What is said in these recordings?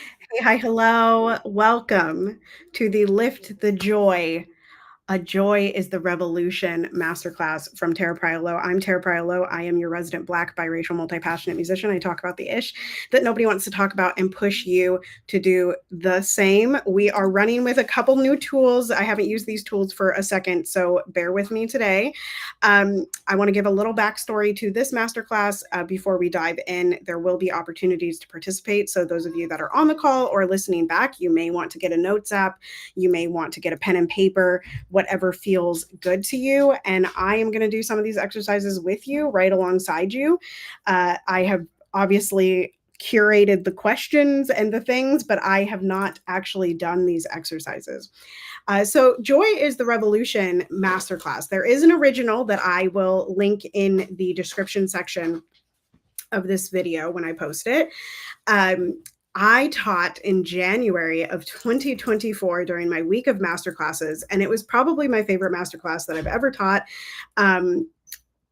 Hey, hi, hello. Welcome to the Lift the Joy. A Joy is the Revolution Masterclass from Tara Priolo. I'm Tara Priolo. I am your resident Black, biracial, multi passionate musician. I talk about the ish that nobody wants to talk about and push you to do the same. We are running with a couple new tools. I haven't used these tools for a second, so bear with me today. I want to give a little backstory to this masterclass before we dive in. There will be opportunities to participate. So, those of you that are on the call or listening back, you may want to get a notes app, you may want to get a pen and paper, whatever feels good to you. And I am going to do some of these exercises with you right alongside you. I have obviously curated the questions and the things, but I have not actually done these exercises. So, Joy is the Revolution Masterclass. There is an original that I will link in the description section of this video when I post it. I taught in January of 2024 during my week of masterclasses, and it was probably my favorite masterclass that I've ever taught.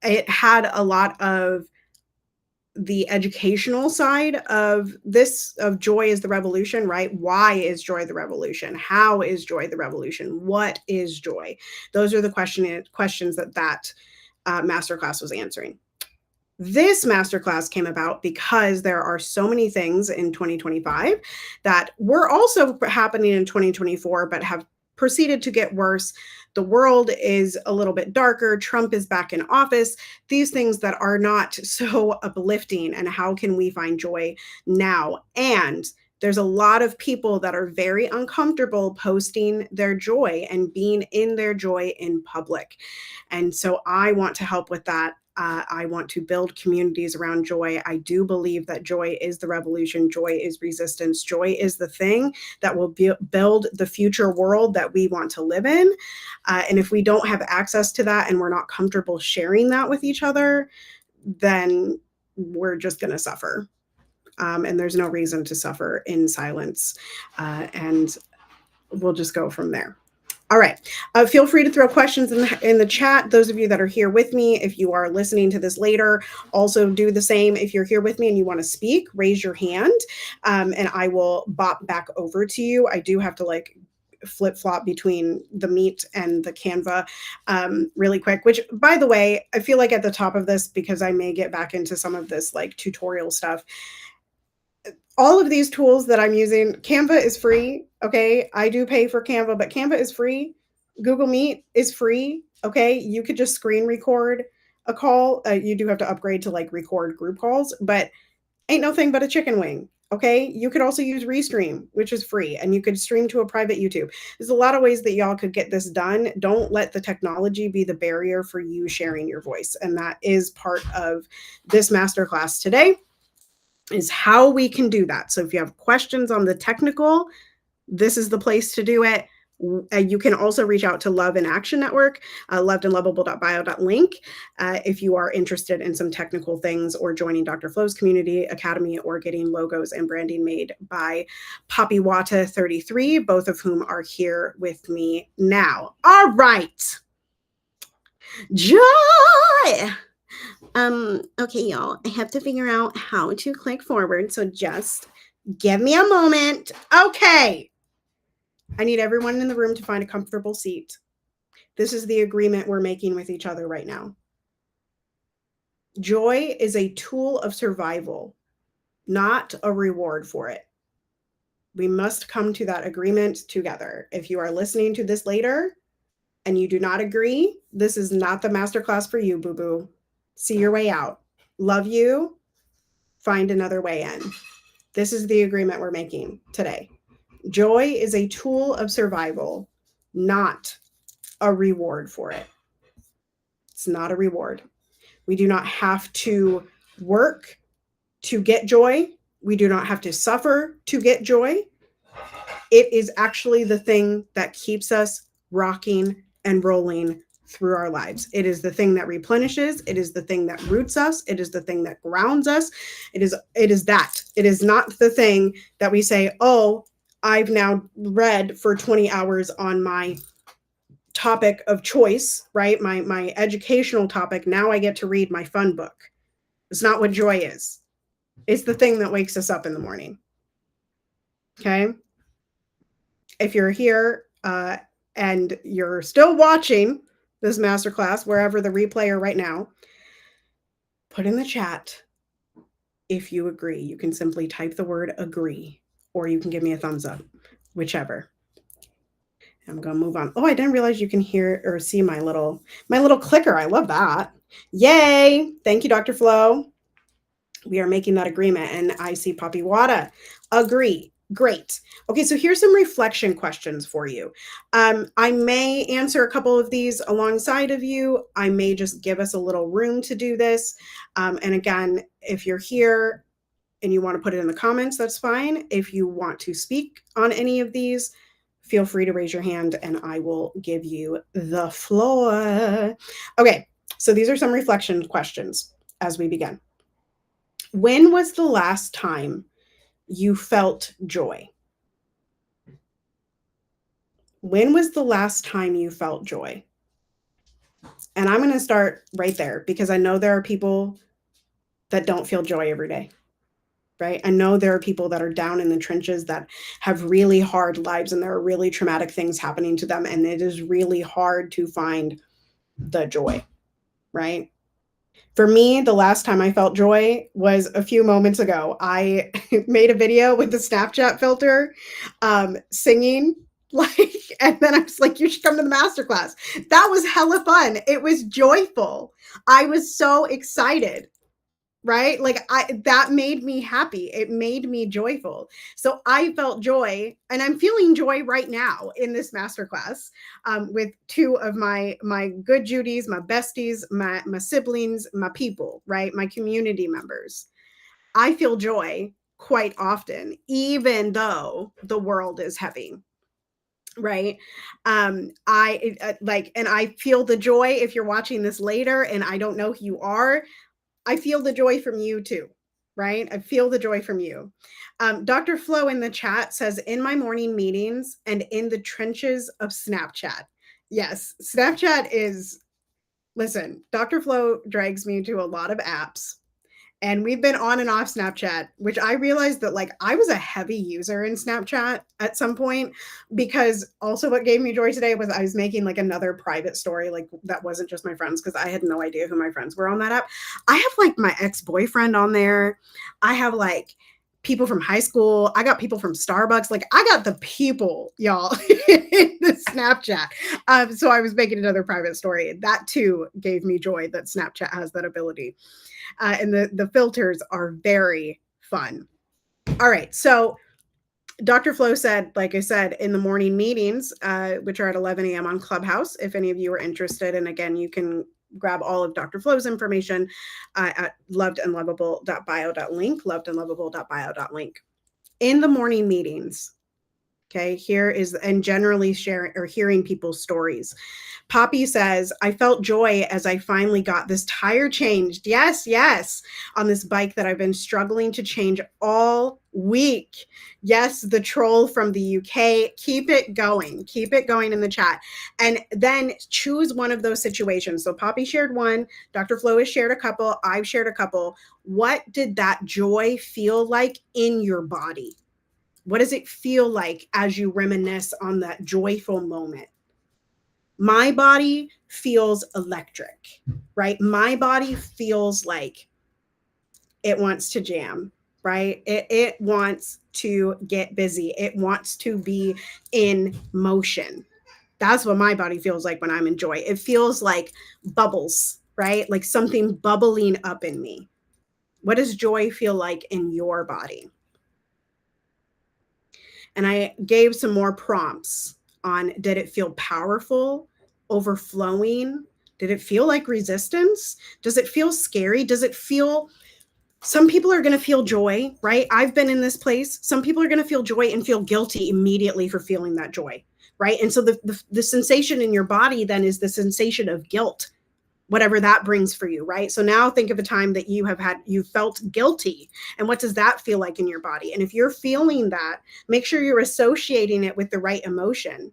It had a lot of the educational side of this, of Joy is the Revolution, right? Why is joy the revolution? How is joy the revolution? What is joy? Those are the questions that masterclass was answering. This masterclass came about because there are so many things in 2025 that were also happening in 2024, but have proceeded to get worse. The world is a little bit darker. Trump is back in office. These things that are not so uplifting. And how can we find joy now? And there's a lot of people that are very uncomfortable posting their joy and being in their joy in public. And so I want to help with that. I want to build communities around joy. I do believe that joy is the revolution. Joy is resistance. Joy is the thing that will build the future world that we want to live in. And if we don't have access to that and we're not comfortable sharing that with each other, then we're just going to suffer. And there's no reason to suffer in silence. And we'll just go from there. All right. Feel free to throw questions in the chat. Those of you that are here with me, if you are listening to this later, also do the same. If you're here with me and you want to speak, raise your hand, and I will bop back over to you. I do have to flip flop between the Meet and the Canva really quick, which, by the way, I feel like at the top of this, because I may get back into some of this tutorial stuff, all of these tools that I'm using, Canva is free. Okay. I do pay for Canva, but Canva is free. Google Meet is free. Okay. You could just screen record a call. You do have to upgrade to record group calls, but ain't no thing but a chicken wing. Okay. You could also use Restream, which is free, and you could stream to a private YouTube. There's a lot of ways that y'all could get this done. Don't let the technology be the barrier for you sharing your voice. And that is part of this masterclass today, is how we can do that. So if you have questions on the technical, this is the place to do it. You can also reach out to Love in Action Network, lovedandlovable.bio.link, if you are interested in some technical things, or joining Dr. Flo's community academy, or getting logos and branding made by Poppy Wata 33, both of whom are here with me now. All right. Joy. Okay, y'all, I have to figure out how to click forward. So just give me a moment. Okay. I need everyone in the room to find a comfortable seat. This is the agreement we're making with each other right now. Joy is a tool of survival, not a reward for it. We must come to that agreement together. If you are listening to this later and you do not agree, this is not the masterclass for you, boo-boo. See your way out. Love you. Find another way in. This is the agreement we're making today. Joy is a tool of survival, not a reward for it. It's not a reward. We do not have to work to get joy. We do not have to suffer to get joy. It is actually the thing that keeps us rocking and rolling through our lives. It is the thing that replenishes. It is the thing that roots us. It is the thing that grounds us. It is that. It is not the thing that we say, oh, I've now read for 20 hours on my topic of choice, right? My educational topic. Now I get to read my fun book. It's not what joy is. It's the thing that wakes us up in the morning. Okay. If you're here and you're still watching this masterclass, wherever the replay are right now, put in the chat if you agree. You can simply type the word agree, or you can give me a thumbs up, whichever. I'm gonna move on. Oh, I didn't realize you can hear or see my little clicker. I love that. Yay! Thank you, Dr. Flo. We are making that agreement. And I see Poppy Wada. Agree. Great. Okay, so here's some reflection questions for you. I may answer a couple of these alongside of you. I may just give us a little room to do this. And again, if you're here and you want to put it in the comments, that's fine. If you want to speak on any of these, feel free to raise your hand and I will give you the floor. Okay, so these are some reflection questions as we begin. When was the last time you felt joy? When was the last time you felt joy? And I'm going to start right there because I know there are people that don't feel joy every day, right? I know there are people that are down in the trenches that have really hard lives and there are really traumatic things happening to them. And it is really hard to find the joy, right? For me, the last time I felt joy was a few moments ago. I made a video with the Snapchat filter, singing, like, and then I was like, you should come to the masterclass. That was hella fun. It was joyful. I was so excited, right? Like that made me happy. It made me joyful. So I felt joy, and I'm feeling joy right now in this masterclass with two of my good Judies, my besties, my siblings, my people, right? My community members. I feel joy quite often, even though the world is heavy. Right. And I feel the joy if you're watching this later and I don't know who you are. I feel the joy from you too, right? I feel the joy from you. Dr. Flo in the chat says, in my morning meetings and in the trenches of Snapchat. Yes, Snapchat is, listen, Dr. Flo drags me to a lot of apps and we've been on and off Snapchat, which I realized that like I was a heavy user in Snapchat at some point, because also what gave me joy today was I was making like another private story, like that wasn't just my friends, because I had no idea who my friends were on that app. I have like my ex-boyfriend on there. I have like people from high school. I got people from Starbucks. Like I got the people, y'all, in the Snapchat. So I was making another private story. That too gave me joy that Snapchat has that ability. And the filters are very fun. All right, so Dr. Flo said, like I said, in the morning meetings, which are at 11 a.m. on Clubhouse, if any of you are interested. And again, you can grab all of Dr. Flo's information at lovedandlovable.bio.link, lovedandlovable.bio.link. In the morning meetings, okay, here is, and generally sharing or hearing people's stories. Poppy says, I felt joy as I finally got this tire changed. Yes, yes. On this bike that I've been struggling to change all week. Yes, the troll from the UK. Keep it going. Keep it going in the chat. And then choose one of those situations. So Poppy shared one. Dr. Flo has shared a couple. I've shared a couple. What did that joy feel like in your body? What does it feel like as you reminisce on that joyful moment? My body feels electric, right? My body feels like it wants to jam, right? It wants to get busy. It wants to be in motion. That's what my body feels like when I'm in joy. It feels like bubbles, right? Like something bubbling up in me. What does joy feel like in your body? And I gave some more prompts on, did it feel powerful, overflowing? Did it feel like resistance? Does it feel scary? Does it feel, some people are going to feel joy, right? I've been in this place. Some people are going to feel joy and feel guilty immediately for feeling that joy, right? And so the sensation in your body then is the sensation of guilt, whatever that brings for you, right? So now think of a time that you felt guilty, and what does that feel like in your body? And if you're feeling that, make sure you're associating it with the right emotion.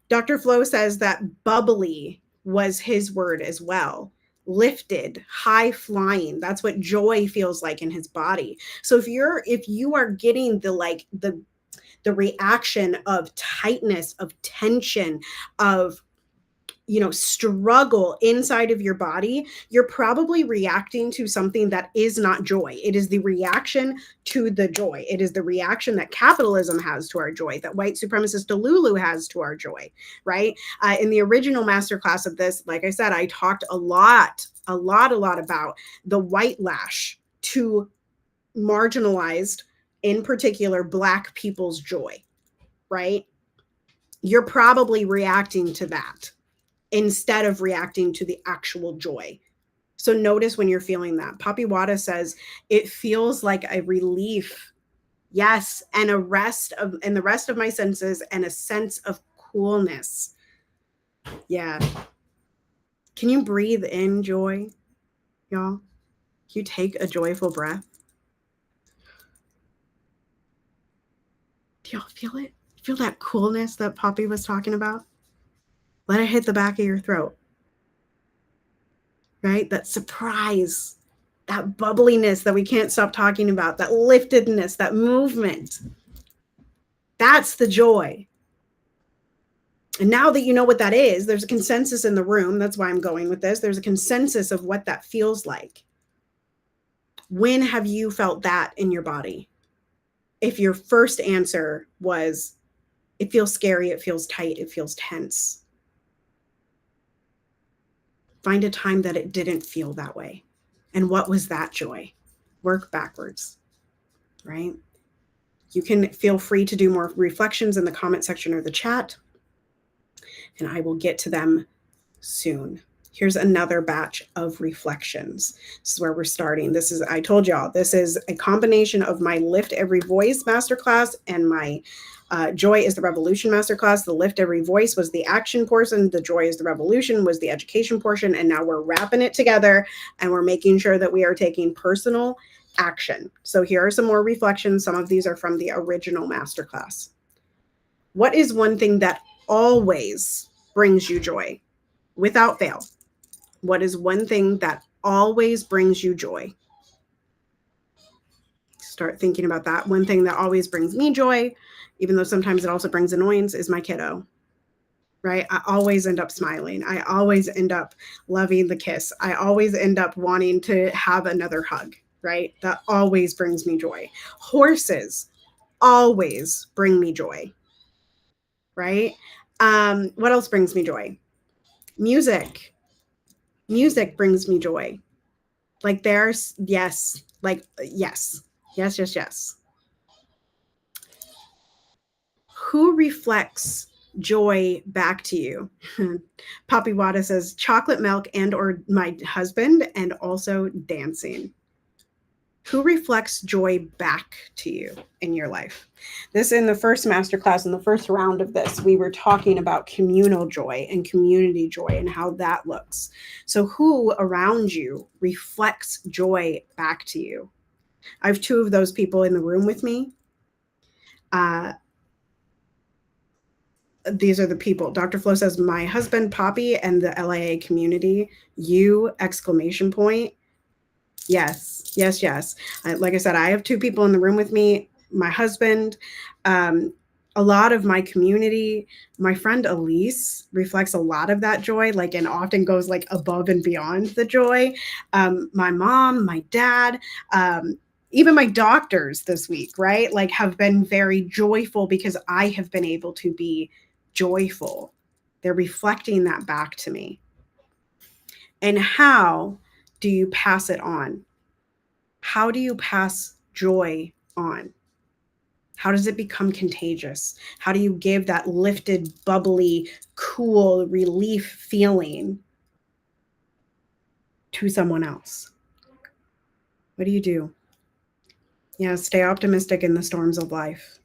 Dr. Flo says that bubbly was his word as well. lifted, high flying. That's what joy feels like in his body. So if you are getting the reaction of tightness, of tension, of struggle inside of your body, you're probably reacting to something that is not joy. It is the reaction to the joy. It is the reaction that capitalism has to our joy, that white supremacist Delulu has to our joy, right? In the original masterclass of this, like I said, I talked a lot about the white lash to marginalized, in particular, Black people's joy, right? You're probably reacting to that instead of reacting to the actual joy. So notice when you're feeling that. Papi Wada says it feels like a relief. Yes, and the rest of my senses and a sense of coolness. Yeah. Can you breathe in joy, y'all? Can you take a joyful breath? Do y'all feel it? Feel that coolness that Papi was talking about? Let it hit the back of your throat. Right? That surprise, that bubbliness that we can't stop talking about, that liftedness, that movement. That's the joy. And now that you know what that is, there's a consensus in the room. That's why I'm going with this. There's a consensus of what that feels like. When have you felt that in your body? If your first answer was, it feels scary, it feels tight, it feels tense. Find a time that it didn't feel that way. And what was that joy? Work backwards, right? You can feel free to do more reflections in the comment section or the chat, and I will get to them soon. Here's another batch of reflections. This is where we're starting. I told y'all, this is a combination of my Lift Every Voice masterclass and my Joy is the Revolution masterclass. The Lift Every Voice was the action portion. The Joy is the Revolution was the education portion. And now we're wrapping it together and we're making sure that we are taking personal action. So here are some more reflections. Some of these are from the original masterclass. What is one thing that always brings you joy? Without fail. What is one thing that always brings you joy? Start thinking about that. One thing that always brings me joy, even though sometimes it also brings annoyance, is my kiddo, right? I always end up smiling. I always end up loving the kiss. I always end up wanting to have another hug, right? That always brings me joy. Horses always bring me joy, right? What else brings me joy? Music. Music brings me joy. Like there's, yes, like yes. Who reflects joy back to you? Papi Wada says chocolate milk and or my husband, and also dancing. Who reflects joy back to you in your life? This in the first masterclass, in the first round of this, we were talking about communal joy and community joy and how that looks. So who around you reflects joy back to you? I have two of those people in the room with me. These are the people. Dr. Flo says, my husband, Poppy, and the LIA community. You, exclamation point. Yes. Like I said, I have two people in the room with me. My husband, a lot of my community. My friend Elise reflects a lot of that joy, like, and often goes like above and beyond the joy. My mom, my dad, even my doctors this week, right? Like have been very joyful because I have been able to be joyful. They're reflecting that back to me. And how do you pass it on? How do you pass joy on? How does it become contagious? How do you give that lifted, bubbly, cool relief feeling to someone else? What do you do? Yeah, stay optimistic in the storms of life.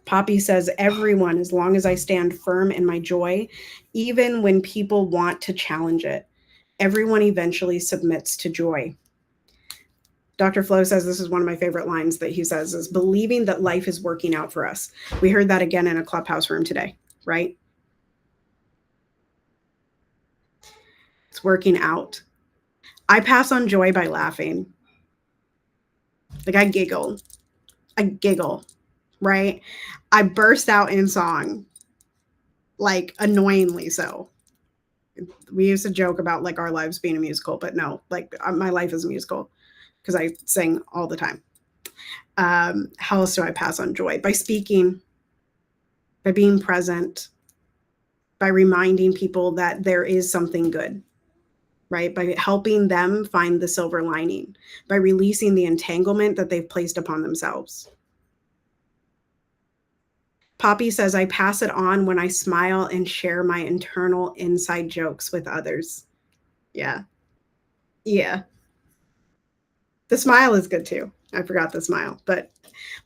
Poppy says, everyone, as long as I stand firm in my joy, even when people want to challenge it, everyone eventually submits to joy. Dr. Flo says, this is one of my favorite lines that he says, is believing that life is working out for us. We heard that again in a clubhouse room today, right? It's working out. I pass on joy by laughing. Like I giggle, right? I burst out in song, like annoyingly so. We used to joke about like our lives being a musical, but no, like my life is a musical because I sing all the time. How else do I pass on joy? By speaking, by being present, by reminding people that there is something good, right? By helping them find the silver lining, by releasing the entanglement that they've placed upon themselves. Poppy says, I pass it on when I smile and share my internal inside jokes with others. Yeah. Yeah. The smile is good too. I forgot the smile, but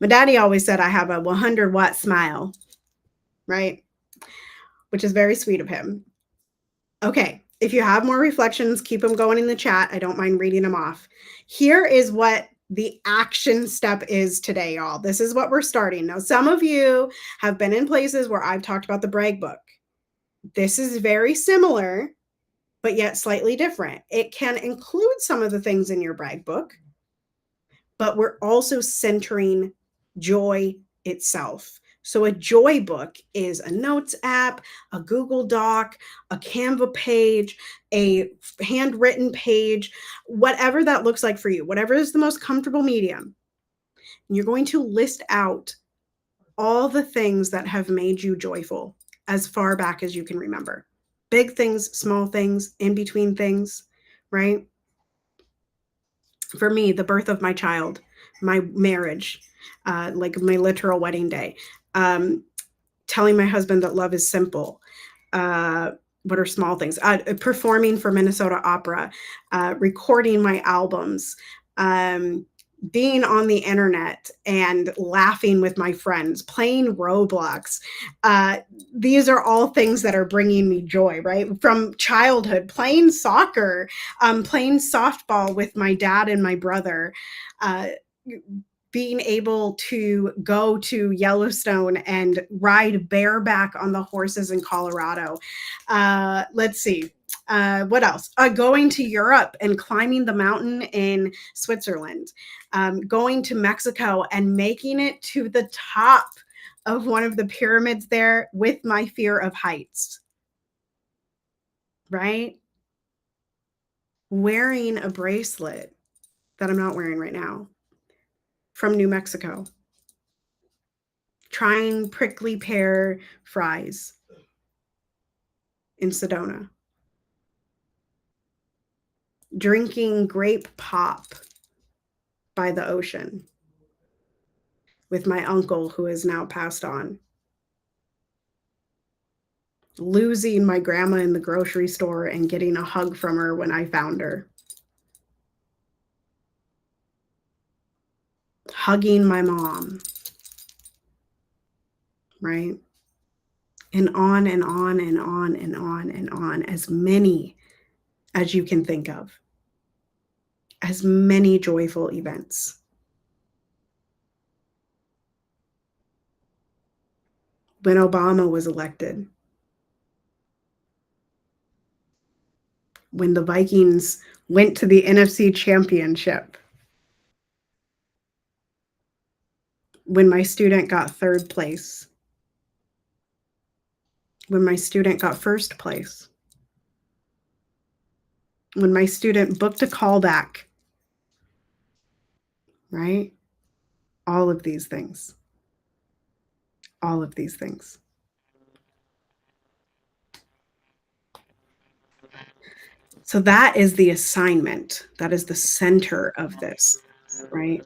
my daddy always said I have a 100-watt smile, right? Which is very sweet of him. Okay. If you have more reflections, keep them going in the chat. I don't mind reading them off. Here is what the action step is today, y'all. This is what we're starting. Now, some of you have been in places where I've talked about the brag book. This is very similar, but yet slightly different. It can include some of the things in your brag book, but we're also centering joy itself. So a joy book is a notes app, a Google Doc, a Canva page, a handwritten page, whatever that looks like for you, whatever is the most comfortable medium. You're going to list out all the things that have made you joyful as far back as you can remember. Big things, small things, in between things, right? For me, the birth of my child, my marriage, like my literal wedding day, telling my husband that love is simple. What are small things? Performing for Minnesota Opera, recording my albums, being on the internet and laughing with my friends, playing Roblox. These are all things that are bringing me joy, right? From childhood, playing soccer, playing softball with my dad and my brother, being able to go to Yellowstone and ride bareback on the horses in Colorado. Let's see. What else? Going to Europe and climbing the mountain in Switzerland, going to Mexico and making it to the top of one of the pyramids there with my fear of heights, right? Wearing a bracelet that I'm not wearing right now from New Mexico. Trying prickly pear fries in Sedona. Drinking grape pop by the ocean with my uncle who is now passed on. Losing my grandma in the grocery store and getting a hug from her when I found her. Hugging my mom. Right? And on and on and on and on and on. As many as you can think of. As many joyful events. When Obama was elected. When the Vikings went to the NFC Championship. When my student got third place. When my student got first place. When my student booked a callback. Right? All of these things. All of these things. So that is the assignment. That is the center of this, right?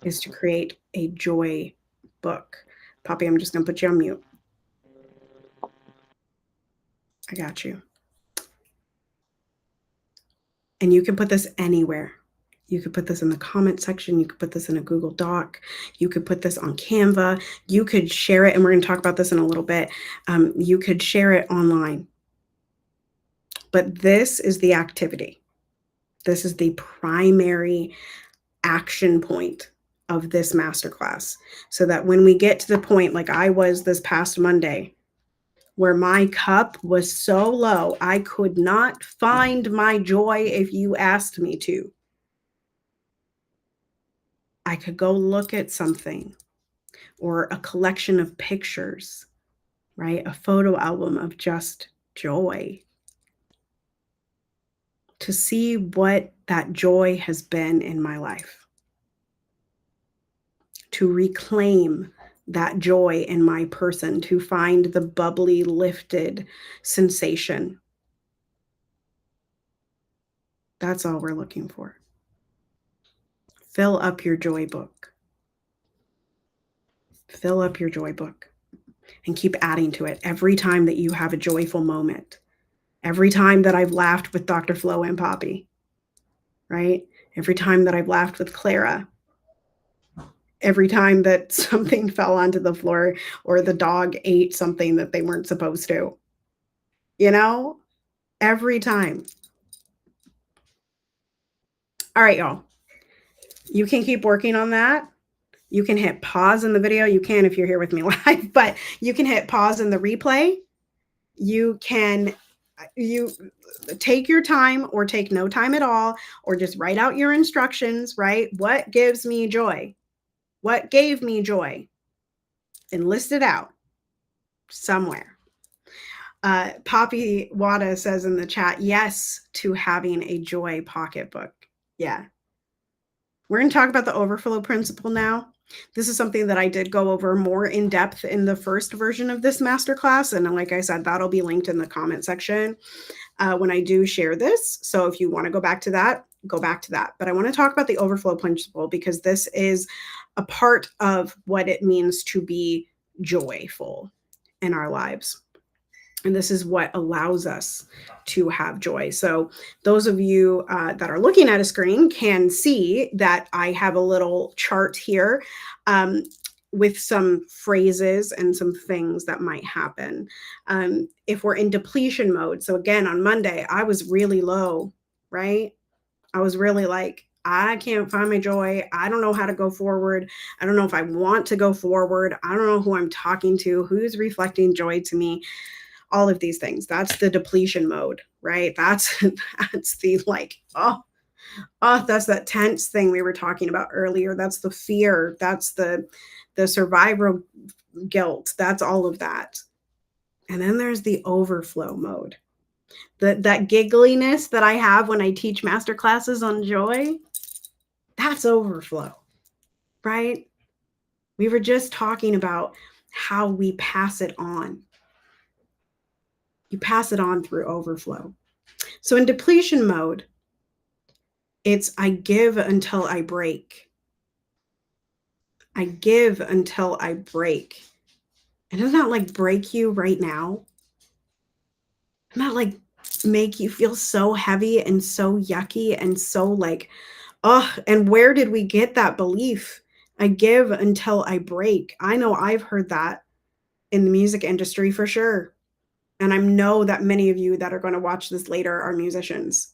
Is to create a joy book. Poppy, I'm just going to put you on mute. I got you. And you can put this anywhere. You could put this in the comment section. You could put this in a Google Doc. You could put this on Canva. You could share it. And we're going to talk about this in a little bit. You could share it online. But this is the activity. This is the primary action point of this masterclass. So that when we get to the point like I was this past Monday, where my cup was so low, I could not find my joy if you asked me to. I could go look at something or a collection of pictures, right? A photo album of just joy to see what that joy has been in my life, to reclaim that joy in my person, to find the bubbly, lifted sensation. That's all we're looking for. Fill up your joy book. Fill up your joy book and keep adding to it every time that you have a joyful moment. Every time that I've laughed with Dr. Flo and Poppy, right? Every time that I've laughed with Clara, every time that something fell onto the floor or the dog ate something that they weren't supposed to, you know, every time. All right, y'all. You can keep working on that. You can hit pause in the video. You can if you're here with me live, but you can hit pause in the replay. You can you take your time or take no time at all, or just write out your instructions, right? What gives me joy? What gave me joy? And list it out somewhere. Poppy Wada says in the chat, yes to having a joy pocketbook. Yeah. We're going to talk about the overflow principle now. This is something that I did go over more in depth in the first version of this masterclass. And like I said, that'll be linked in the comment section when I do share this. So if you want to go back to that, go back to that. But I want to talk about the overflow principle because this is a part of what it means to be joyful in our lives. And this is what allows us to have joy. So those of you that are looking at a screen can see that I have a little chart here with some phrases and some things that might happen if we're in depletion mode. So again, on Monday, I was really low, right? I was really like, I can't find my joy. I don't know how to go forward. I don't know if I want to go forward. I don't know who I'm talking to, who's reflecting joy to me. All of these things. That's the depletion mode, right? That's the like, that's that tense thing we were talking about earlier. That's the fear. That's the survival guilt. That's all of that. And then there's the overflow mode. That giggliness that I have when I teach master classes on joy, that's overflow, right? We were just talking about how we pass it on. You pass it on through overflow. So in depletion mode, it's I give until I break. I give until I break. And doesn't that like break you right now? Doesn't that like make you feel so heavy and so yucky and so like, and where did we get that belief? I give until I break. I know I've heard that in the music industry for sure. And I know that many of you that are going to watch this later are musicians,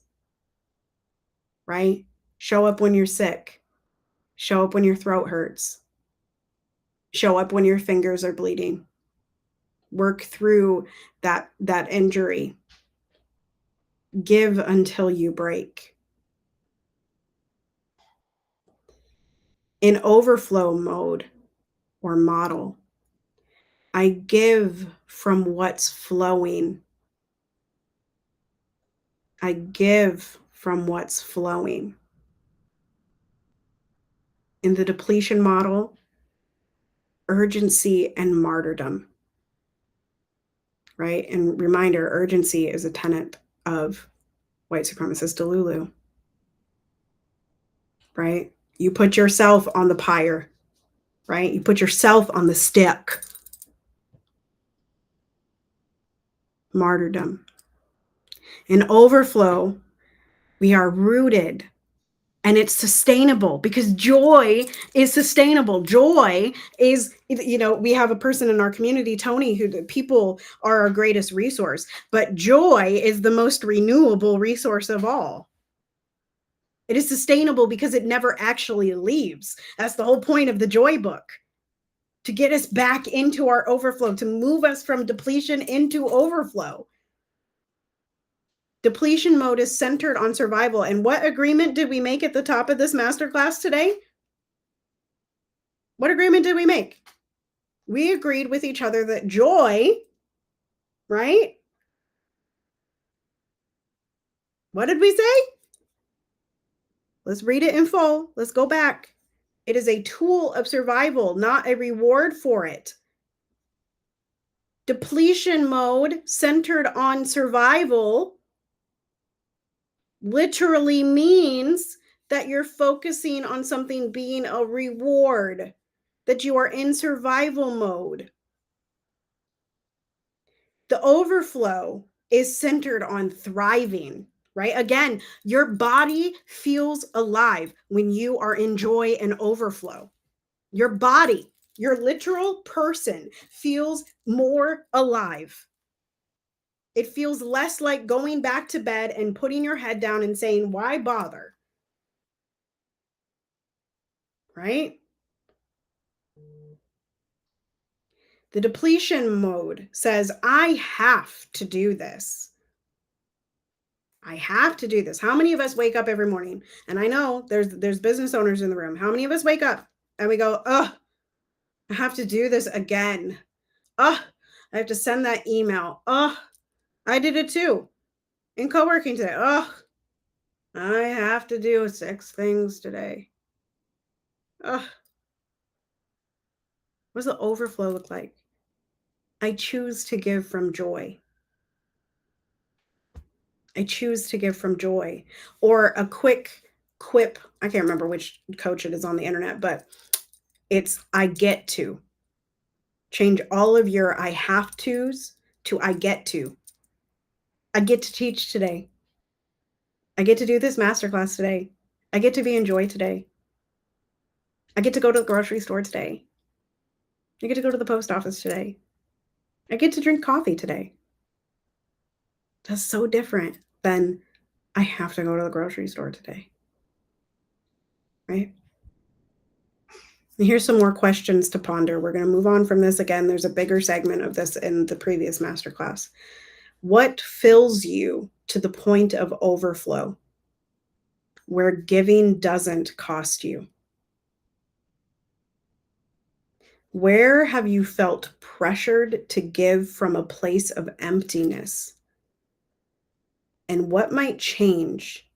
right? Show up when you're sick. Show up when your throat hurts. Show up when your fingers are bleeding. Work through that injury. Give until you break. In overflow mode or model, I give from what's flowing. I give from what's flowing. In the depletion model, urgency and martyrdom, right? And reminder, urgency is a tenet of white supremacist Delulu, right? You put yourself on the pyre, right? You put yourself on the stick. Martyrdom. In overflow, we are rooted and it's sustainable because joy is sustainable. Joy is, we have a person in our community, Tony, who people are our greatest resource, but joy is the most renewable resource of all. It is sustainable because it never actually leaves. That's the whole point of the joy book, to get us back into our overflow, to move us from depletion into overflow. Depletion mode is centered on survival. And what agreement did we make at the top of this masterclass today? What agreement did we make? We agreed with each other that joy, right? What did we say? Let's read it in full. Let's go back. It is a tool of survival, not a reward for it. Depletion mode centered on survival literally means that you're focusing on something being a reward, that you are in survival mode. The overflow is centered on thriving, right? Again, your body feels alive when you are in joy and overflow. Your body, your literal person feels more alive. It feels less like going back to bed and putting your head down and saying, why bother? Right? The depletion mode says, I have to do this. I have to do this. How many of us wake up every morning? And I know there's business owners in the room. How many of us wake up and we go, oh, I have to do this again. Oh, I have to send that email. Oh, I did it too in co-working today. Oh, I have to do 6 things today. Oh, what does the overflow look like? I choose to give from joy. I choose to give from joy. Or a quick quip. I can't remember which coach it is on the internet, but it's I get to. Change all of your I have to's to I get to. I get to teach today. I get to do this masterclass today. I get to be in joy today. I get to go to the grocery store today. I get to go to the post office today. I get to drink coffee today. That's so different than I have to go to the grocery store today. Right? And here's some more questions to ponder. We're going to move on from this again. There's a bigger segment of this in the previous masterclass. What fills you to the point of overflow, where giving doesn't cost you? Where have you felt pressured to give from a place of emptiness? And what might change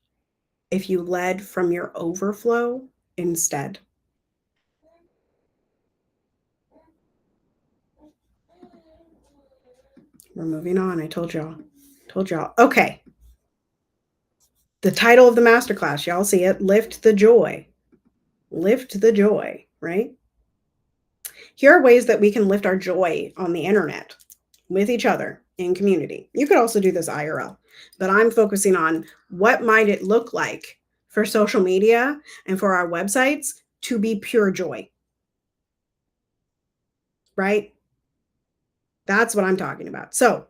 if you led from your overflow instead? We're moving on. I told y'all. Okay. The title of the masterclass, y'all see it, Lift the Joy. Lift the joy, right? Here are ways that we can lift our joy on the internet with each other in community. You could also do this IRL, but I'm focusing on what might it look like for social media and for our websites to be pure joy, right? That's what I'm talking about. So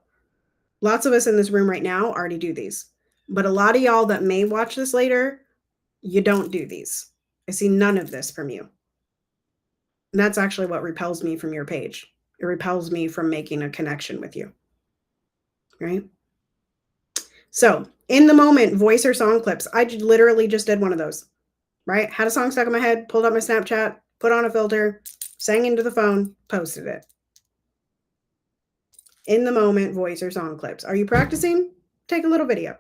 lots of us in this room right now already do these, but a lot of y'all that may watch this later, you don't do these. I see none of this from you. And that's actually what repels me from your page. It repels me from making a connection with you, right? So in the moment, voice or song clips. I literally just did one of those, right? Had a song stuck in my head, pulled up my Snapchat, put on a filter, sang into the phone, posted it. In the moment, voice or song clips. Are you practicing? Take a little video.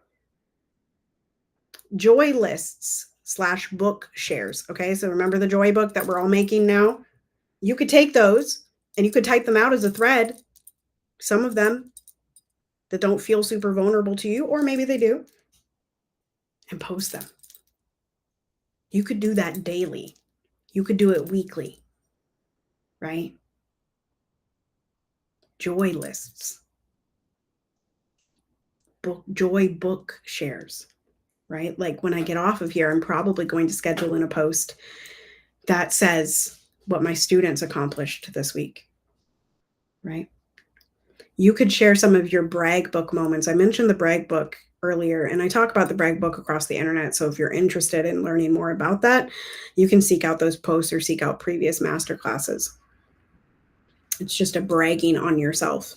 Joy lists / book shares. Okay, so remember the joy book that we're all making now? You could take those and you could type them out as a thread. Some of them that don't feel super vulnerable to you, or maybe they do, and post them. You could do that daily. You could do it weekly, right? Joy lists, joy book shares, right? Like when I get off of here, I'm probably going to schedule in a post that says what my students accomplished this week, right? You could share some of your brag book moments. I mentioned the brag book earlier, and I talk about the brag book across the internet. So if you're interested in learning more about that, you can seek out those posts or seek out previous master classes. It's just a bragging on yourself.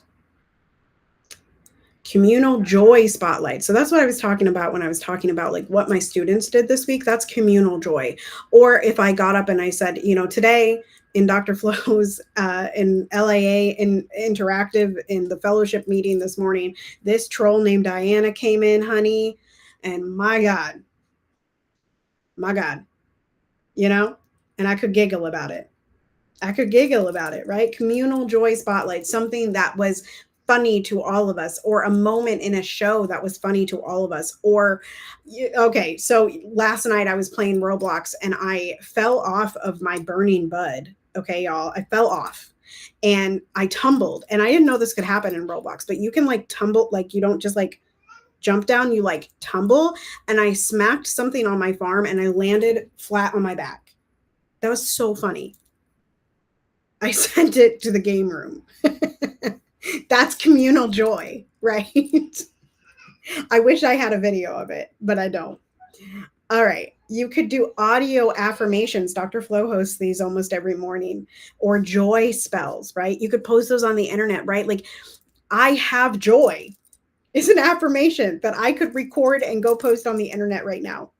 Communal joy spotlight. So that's what I was talking about when I was talking about like what my students did this week. That's communal joy. Or if I got up and I said, today in Dr. Flo's in LAA in interactive in the fellowship meeting this morning, this troll named Diana came in, honey, and my God, and I could giggle about it. Right? Communal joy spotlight, something that was funny to all of us, or a moment in a show that was funny to all of us. Or, okay, so last night I was playing Roblox and I fell off of my burning bud. Okay, y'all, I fell off and I tumbled. And I didn't know this could happen in Roblox, but you can like tumble, like you don't just like jump down, you like tumble. And I smacked something on my farm and I landed flat on my back. That was so funny. I sent it to the game room. That's communal joy, right? I wish I had a video of it, but I don't. All right. You could do audio affirmations. Dr. Flo hosts these almost every morning, or joy spells, right? You could post those on the internet, right? Like, I have joy is an affirmation that I could record and go post on the internet right now.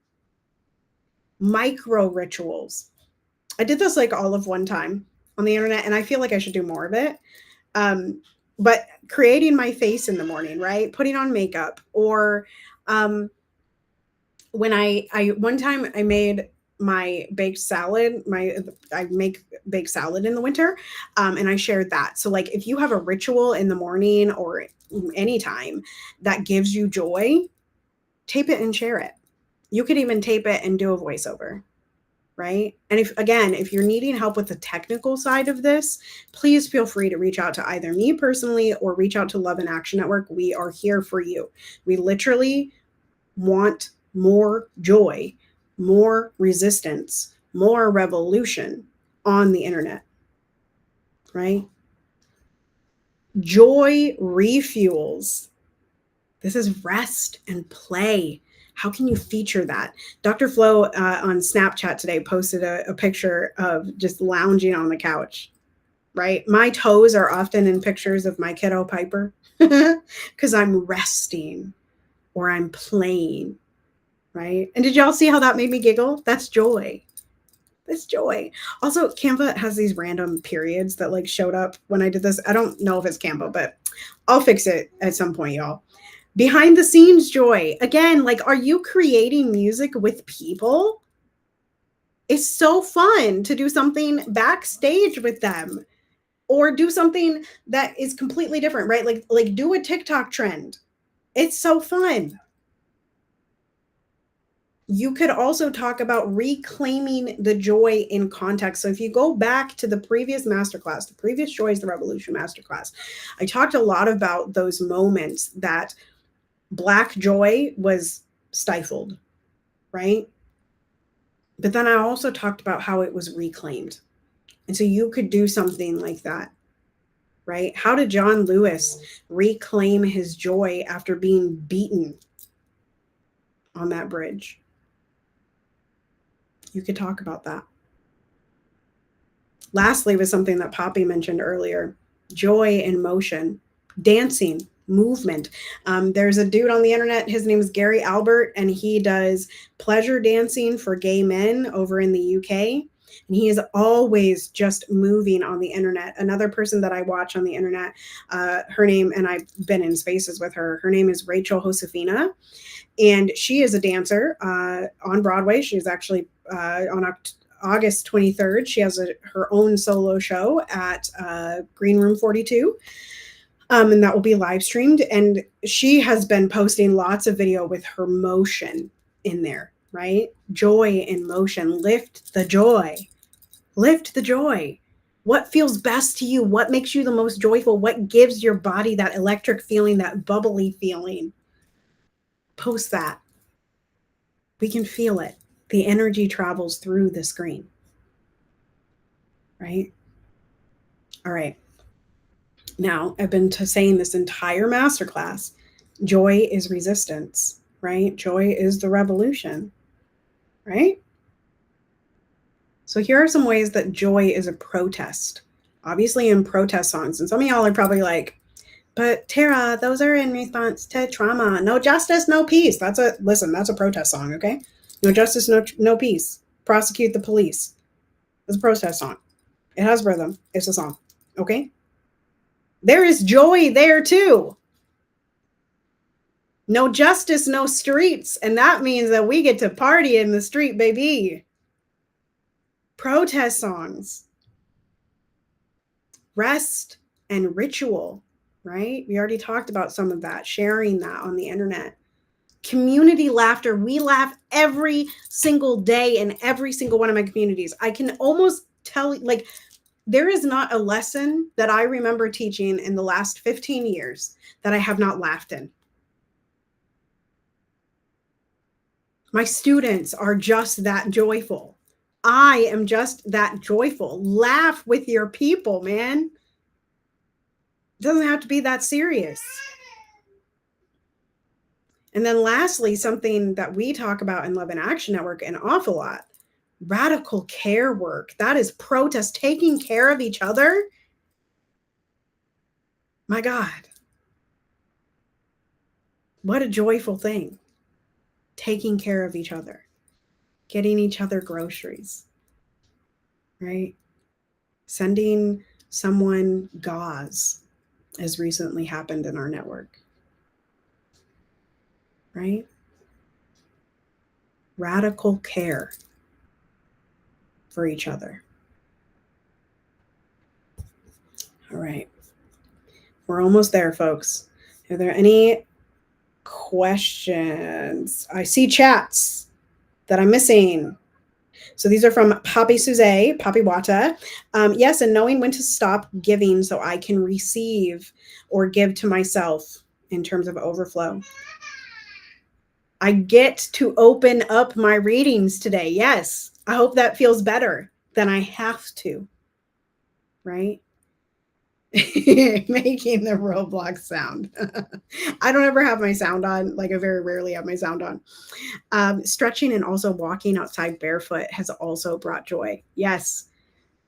Micro rituals. I did this like all of one time on the internet, and I feel like I should do more of it. But creating my face in the morning, right? Putting on makeup, or when I one time I made my baked salad. I make baked salad in the winter, and I shared that. So like, if you have a ritual in the morning or anytime that gives you joy, tape it and share it. You could even tape it and do a voiceover. Right? And if you're needing help with the technical side of this, please feel free to reach out to either me personally or reach out to Love and Action Network. We are here for you. We literally want more joy, more resistance, more revolution on the internet, right? Joy refuels. This is rest and play. How can you feature that? Dr. Flo on Snapchat today posted a picture of just lounging on the couch, right? My toes are often in pictures of my kiddo Piper because I'm resting or I'm playing, right? And did y'all see how that made me giggle? That's joy. That's joy. Also, Canva has these random periods that like showed up when I did this. I don't know if it's Canva, but I'll fix it at some point, y'all. Behind the scenes joy. Again, like, are you creating music with people? It's so fun to do something backstage with them, or do something that is completely different, right? Like do a TikTok trend. It's so fun. You could also talk about reclaiming the joy in context. So if you go back to the previous masterclass, the previous Joy is the Revolution masterclass, I talked a lot about those moments that Black joy was stifled, right? But then I also talked about how it was reclaimed. And so you could do something like that, right? How did John Lewis reclaim his joy after being beaten on that bridge? You could talk about that. Lastly, was something that Poppy mentioned earlier: joy in motion, dancing, movement. There's a dude on the internet, his name is Gary Albert, and he does pleasure dancing for gay men over in the UK. And he is always just moving on the internet. Another person that I watch on the internet, her name, and I've been in spaces with her, her name is Rachel Josefina. And she is a dancer on Broadway. She's actually on August 23rd. She has her own solo show at Green Room 42. And that will be live streamed. And she has been posting lots of video with her motion in there, right? Joy in motion. Lift the joy. Lift the joy. What feels best to you? What makes you the most joyful? What gives your body that electric feeling, that bubbly feeling? Post that. We can feel it. The energy travels through the screen, right? All right. Now, I've been saying this entire masterclass, joy is resistance, right? Joy is the revolution, right? So here are some ways that joy is a protest obviously in protest songs. And some of y'all are probably like, but Tara, those are in response to trauma. No justice, no peace. That's a protest song, okay? No justice, no peace. Prosecute the police. It's a protest song. It has rhythm. It's a song, okay? There is joy there too. No justice, no streets. And that means that we get to party in the street, baby. Protest songs. Rest and ritual, right? We already talked about some of that, sharing that on the internet. Community laughter. We laugh every single day in every single one of my communities. I can almost tell, like, there is not a lesson that I remember teaching in the last 15 years that I have not laughed in. My students are just that joyful. I am just that joyful. Laugh with your people, man. It doesn't have to be that serious. And then lastly, something that we talk about in Love and Action Network an awful lot, radical care work. That is protest, taking care of each other. My God. What a joyful thing. Taking care of each other, getting each other groceries, right? Sending someone gauze has recently happened in our network, right? Radical care for each other. All right. We're almost there, folks. Are there any questions? I see chats that I'm missing. So these are from Poppy Suze, Poppy Wata. Yes, and knowing when to stop giving so I can receive or give to myself in terms of overflow. I get to open up my readings today. Yes, I hope that feels better than I have to, right? Making the Roblox sound. I don't ever have my sound on. Like, I very rarely have my sound on. Stretching and also walking outside barefoot has also brought joy. Yes.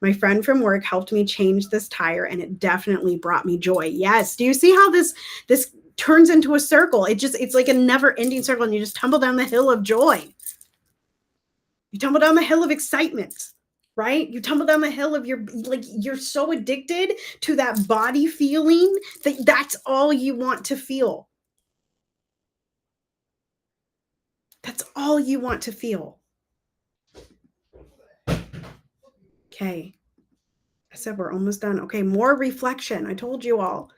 My friend from work helped me change this tire and it definitely brought me joy. Yes. Do you see how this turns into a circle? It's like a never ending circle and you just tumble down the hill of joy. You tumble down the hill of excitement, right? You tumble down the hill of you're so addicted to that body feeling that that's all you want to feel. That's all you want to feel. Okay. I said we're almost done. Okay, more reflection. I told you all.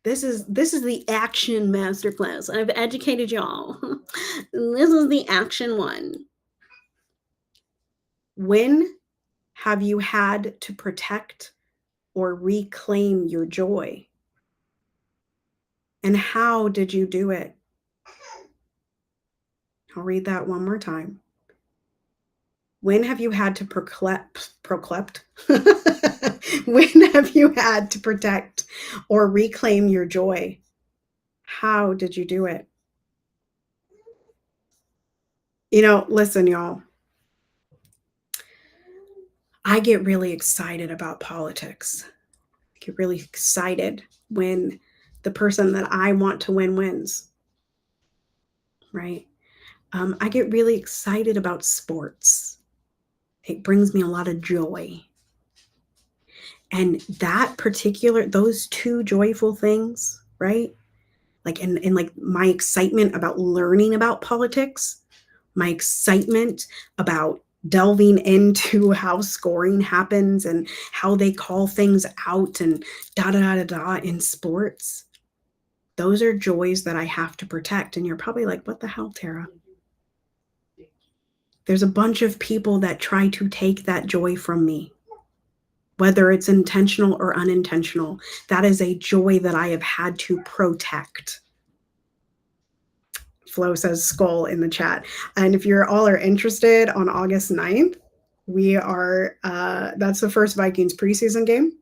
This is the action masterclass. I've educated y'all. This is the action one. When have you had to protect or reclaim your joy? And how did you do it? I'll read that one more time. When have you had to when have you had to protect or reclaim your joy? How did you do it? Listen, y'all. I get really excited about politics. I get really excited when the person that I want to win wins, right? I get really excited about sports. It brings me a lot of joy. And those two joyful things, right? Like, and like my excitement about learning about politics, my excitement about delving into how scoring happens and how they call things out and da da da da in sports. Those are joys that I have to protect. And you're probably like, what the hell, Tara? There's a bunch of people that try to take that joy from me, whether it's intentional or unintentional. That is a joy that I have had to protect. Flo says skull in the chat. And if you're all are interested, on August 9th, we are, that's the first Vikings preseason game.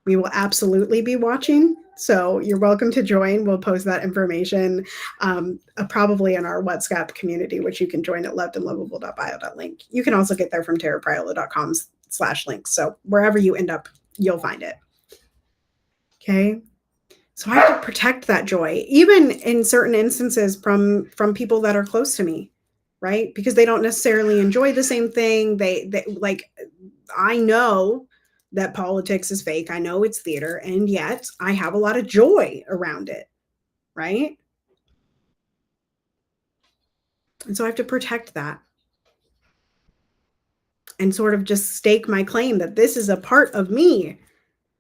We will absolutely be watching. So you're welcome to join. We'll post that information probably in our WhatsApp community, which you can join at lovedandlovable.bio.link. You can also get there from terapriolo.com/links. So wherever you end up, you'll find it. Okay. So I have to protect that joy, even in certain instances from people that are close to me, right? Because they don't necessarily enjoy the same thing. They like, I know that politics is fake. I know it's theater, and yet I have a lot of joy around it, right? And so I have to protect that and sort of just stake my claim that this is a part of me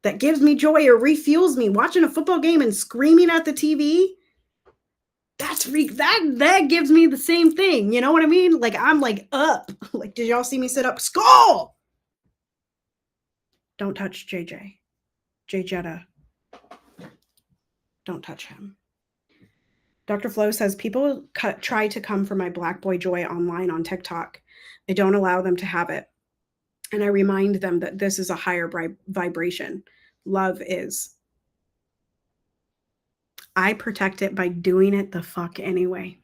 that gives me joy or refuels me. Watching a football game and screaming at the TV, that gives me the same thing. You know what I mean? Like, I'm like up. Like, did y'all see me sit up? Skull! Don't touch JJ. J Jetta. Don't touch him. Dr. Flo says people try to come for my black boy joy online on TikTok. I don't allow them to have it. And I remind them that this is a higher vibration. Love is. I protect it by doing it the fuck anyway.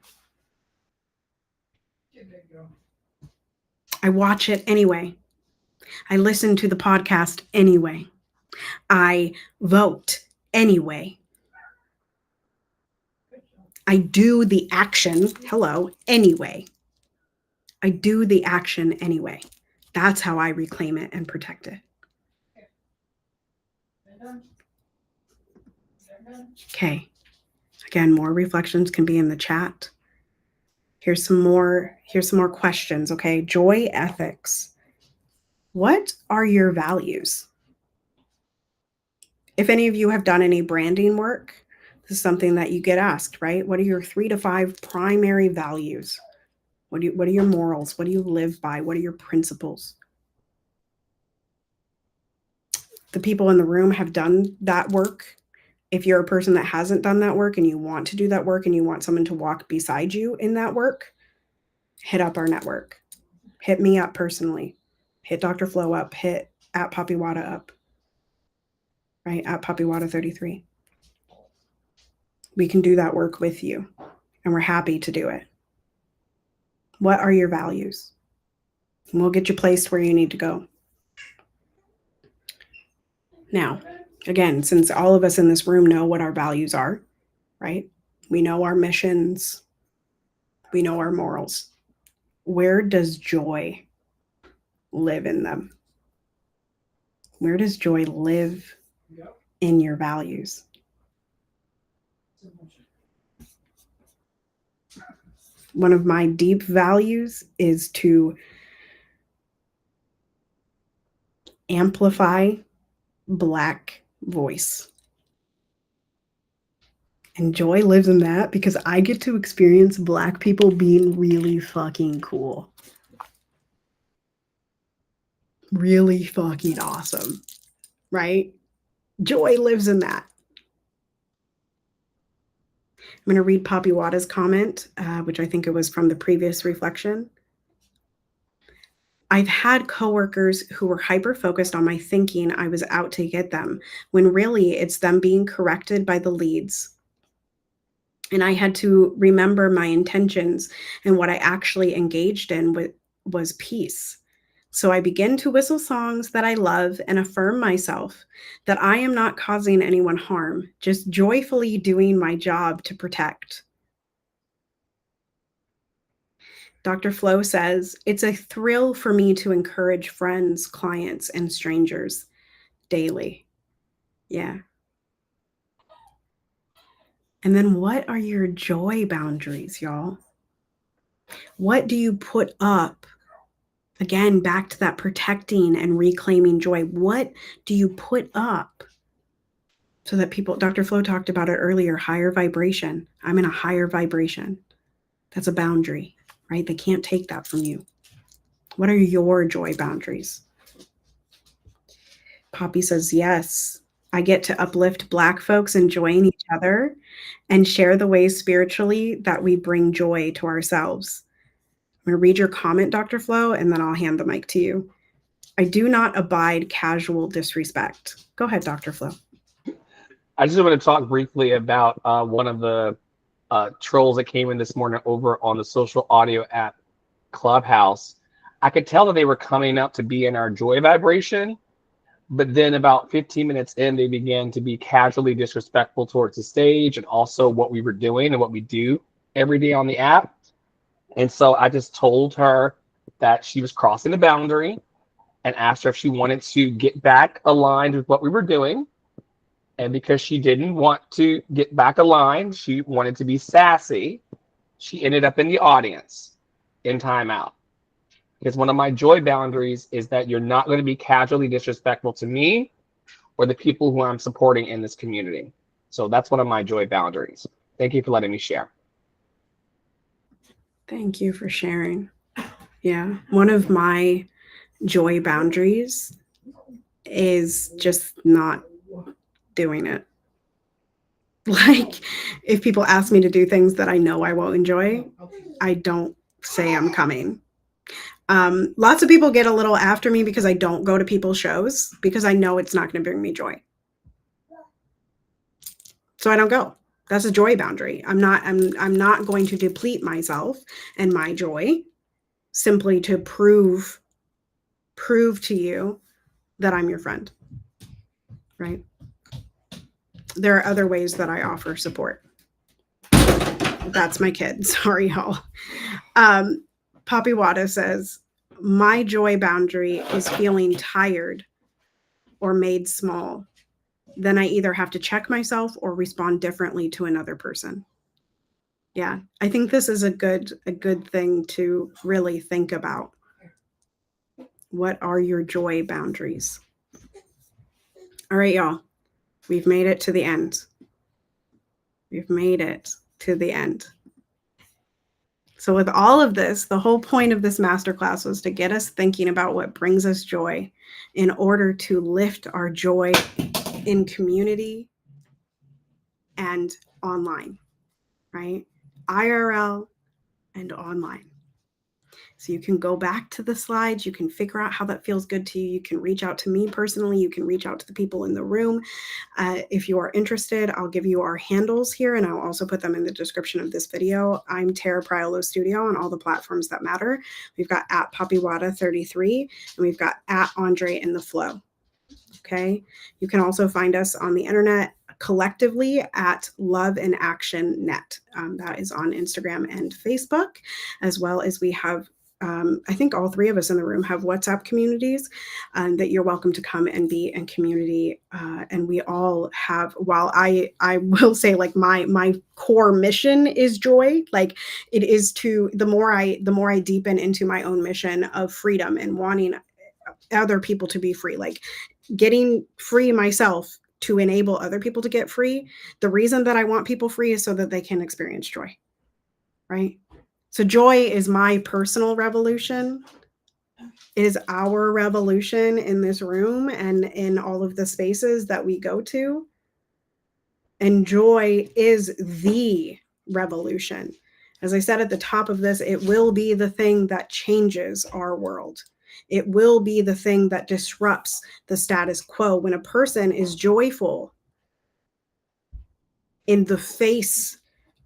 I watch it anyway. I listen to the podcast anyway. I vote anyway. I do the action, hello, anyway. I do the action anyway. That's how I reclaim it and protect it. Okay. Again, more reflections can be in the chat. Here's some more questions, okay? Joy ethics. What are your values? If any of you have done any branding work, this is something that you get asked, right? What are your 3 to 5 primary values? What are your morals? What do you live by? What are your principles? The people in the room have done that work. If you're a person that hasn't done that work and you want to do that work and you want someone to walk beside you in that work, hit up our network. Hit me up personally. Hit Dr. Flo up. Hit at Poppywada up. Right? At Poppywada33. We can do that work with you. And we're happy to do it. What are your values? And we'll get you placed where you need to go. Now, again, since all of us in this room know what our values are, right? We know our missions. We know our morals. Where does joy live in them? Where does joy live in your values? One of my deep values is to amplify Black voice. And joy lives in that because I get to experience Black people being really fucking cool. Really fucking awesome, right? Joy lives in that. I'm going to read Poppy Wada's comment, which I think it was from the previous reflection. I've had coworkers who were hyper-focused on my thinking I was out to get them, when really it's them being corrected by the leads. And I had to remember my intentions, and what I actually engaged in was peace. So I begin to whistle songs that I love and affirm myself that I am not causing anyone harm, just joyfully doing my job to protect. Dr. Flo says, it's a thrill for me to encourage friends, clients, and strangers daily. Yeah. And then what are your joy boundaries, y'all? What do you put up? Again, back to that protecting and reclaiming joy. What do you put up so that people, Dr. Flo talked about it earlier, higher vibration. I'm in a higher vibration. That's a boundary, right? They can't take that from you. What are your joy boundaries? Poppy says, yes, I get to uplift Black folks enjoying each other and share the ways spiritually that we bring joy to ourselves. I'm going to read your comment, Dr. Flo, and then I'll hand the mic to you. I do not abide casual disrespect. Go ahead, Dr. Flo. I just want to talk briefly about one of the trolls that came in this morning over on the social audio app Clubhouse. I could tell that they were coming up to be in our joy vibration, But then about 15 minutes in, they began to be casually disrespectful towards the stage and also what we were doing and what we do every day on the app. And so I just told her that she was crossing the boundary and asked her if she wanted to get back aligned with what we were doing. And because she didn't want to get back aligned, she wanted to be sassy. She ended up in the audience in timeout. Because one of my joy boundaries is that you're not going to be casually disrespectful to me or the people who I'm supporting in this community. So that's one of my joy boundaries. Thank you for letting me share. Thank you for sharing. Yeah. One of my joy boundaries is just not doing it. Like, if people ask me to do things that I know I won't enjoy, I don't say I'm coming. Lots of people get a little after me because I don't go to people's shows because I know it's not going to bring me joy. So I don't go. That's a joy boundary. I'm not going to deplete myself and my joy simply to prove to you that I'm your friend. Right? There are other ways that I offer support. That's my kid. Sorry, y'all. Poppy Wada says, my joy boundary is feeling tired or made small. Then I either have to check myself or respond differently to another person. Yeah, I think this is a good thing to really think about. What are your joy boundaries? All right, y'all. We've made it to the end. We've made it to the end. So with all of this, the whole point of this masterclass was to get us thinking about what brings us joy in order to lift our joy in community and online, right? IRL and online. So you can go back to the slides. You can figure out how that feels good to you. You can reach out to me personally. You can reach out to the people in the room. If you are interested, I'll give you our handles here, and I'll also put them in the description of this video. I'm Tara Priolo Studio on all the platforms that matter. We've got at PoppyWada33, and we've got at Andre in the Flow. Okay. You can also find us on the internet collectively at Love and Action Net. That is on Instagram and Facebook, as well as we have I think all three of us in the room have WhatsApp communities that you're welcome to come and be in community. And we all have, while I will say, like, my core mission is joy. Like, it is to, the more I deepen into my own mission of freedom and wanting other people to be free, like getting free myself to enable other people to get free. The reason that I want people free is so that they can experience joy, right? So joy is my personal revolution. It is our revolution in this room and in all of the spaces that we go to. And joy is the revolution. As I said at the top of this, it will be the thing that changes our world. It will be the thing that disrupts the status quo. When a person is joyful in the face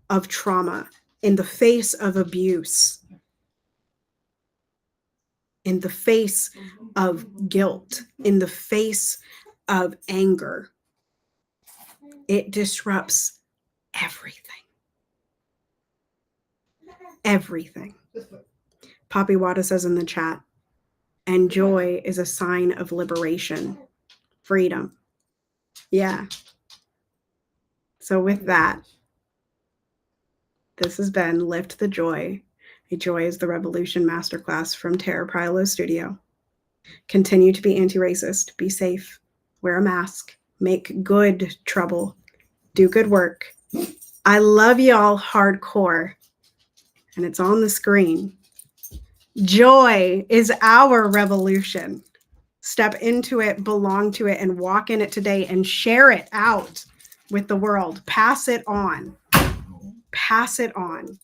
of trauma, in the face of abuse, in the face of guilt, in the face of anger, it disrupts everything. Everything. Poppy Wada says in the chat, and joy is a sign of liberation, freedom. Yeah. So with that, this has been Lift the Joy, a Joy is the Revolution masterclass from Tara Priolo Studio. Continue to be anti-racist, be safe, wear a mask, make good trouble, do good work. I love y'all hardcore, and it's on the screen. Joy is our revolution. Step into it, belong to it, and walk in it today and share it out with the world. Pass it on. Pass it on.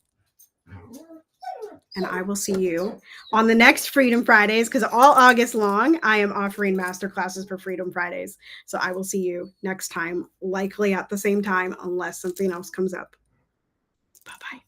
And I will see you on the next Freedom Fridays, because all August long, I am offering masterclasses for Freedom Fridays. So I will see you next time, likely at the same time, unless something else comes up. Bye-bye.